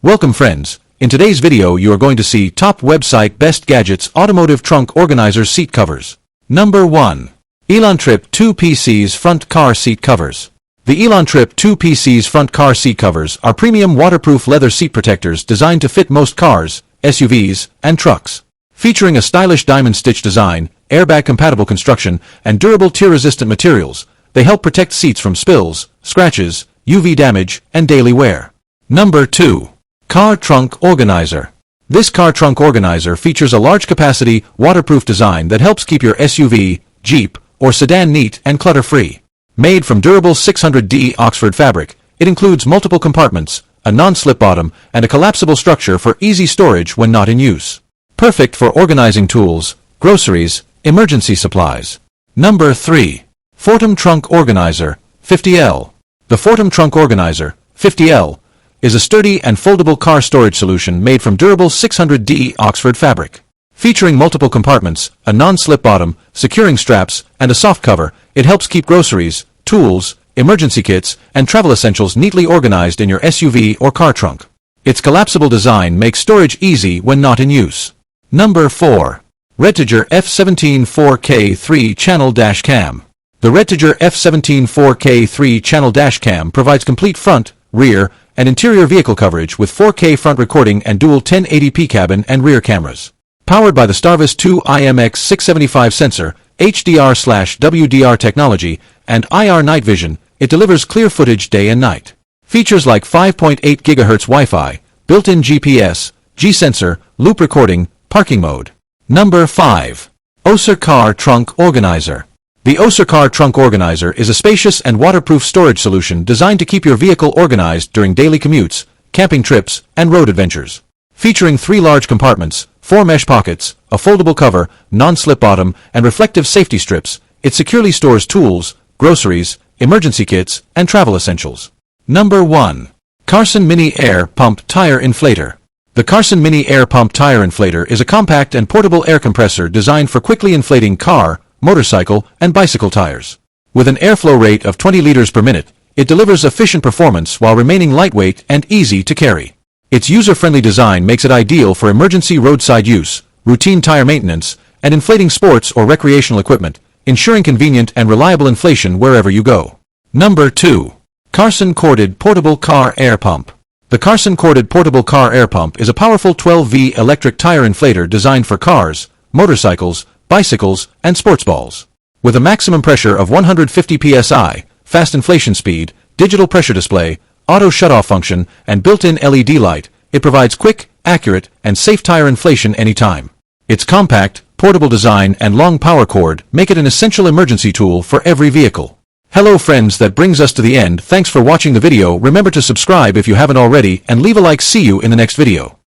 Welcome friends, in today's video you are going to see top website best gadgets automotive trunk organizer seat covers. Number 1. Elantrip 2 PCs front car seat covers. The Elantrip 2 PCs front car seat covers are premium waterproof leather seat protectors designed to fit most cars, SUVs, and trucks. Featuring a stylish diamond stitch design, airbag-compatible construction, and durable tear-resistant materials, they help protect seats from spills, scratches, UV damage, and daily wear. Number 2. Car Trunk Organizer. This car trunk organizer features a large-capacity, waterproof design that helps keep your SUV, Jeep, or sedan neat and clutter-free. Made from durable 600D Oxford fabric, it includes multiple compartments, a non-slip bottom, and a collapsible structure for easy storage when not in use. Perfect for organizing tools, groceries, emergency supplies. Number 3. FORTEM Trunk Organizer, 50L. The FORTEM Trunk Organizer, 50L, is a sturdy and foldable car storage solution made from durable 600D Oxford fabric. Featuring multiple compartments, a non-slip bottom, securing straps, and a soft cover, it helps keep groceries, tools, emergency kits, and travel essentials neatly organized in your SUV or car trunk. Its collapsible design makes storage easy when not in use. Number 4. REDTIGER F17 4K 3-channel dash cam. The REDTIGER F17 4K 3-channel dash cam provides complete front, rear, and interior vehicle coverage with 4K front recording and dual 1080p cabin and rear cameras. Powered by the Starvis 2 IMX675 sensor, HDR/WDR technology, and IR night vision, it delivers clear footage day and night. Features like 5.8 GHz Wi-Fi, built-in GPS, G-sensor, loop recording, parking mode. Number 5. Oasser Car Trunk Organizer. The Oasser Car Trunk Organizer is a spacious and waterproof storage solution designed to keep your vehicle organized during daily commutes, camping trips, and road adventures. Featuring 3 large compartments, 4 mesh pockets, a foldable cover, non-slip bottom, and reflective safety strips, it securely stores tools, groceries, emergency kits, and travel essentials. Number 1. CARSUN Mini Air Pump Tire Inflator. The CARSUN Mini Air Pump Tire Inflator is a compact and portable air compressor designed for quickly inflating car, motorcycle, and bicycle tires. With an airflow rate of 20 liters per minute, it delivers efficient performance while remaining lightweight and easy to carry. Its user-friendly design makes it ideal for emergency roadside use, routine tire maintenance, and inflating sports or recreational equipment, ensuring convenient and reliable inflation wherever you go. Number 2. CARSUN Corded Portable Car Air Pump. The CARSUN Corded Portable Car Air Pump is a powerful 12V electric tire inflator designed for cars, motorcycles, bicycles, and sports balls. With a maximum pressure of 150 psi, fast inflation speed, digital pressure display, auto shutoff function, and built-in LED light, it provides quick, accurate, and safe tire inflation anytime. Its compact, portable design and long power cord make it an essential emergency tool for every vehicle. Hello friends, that brings us to the end. Thanks for watching the video. Remember to subscribe if you haven't already and leave a like. See you in the next video.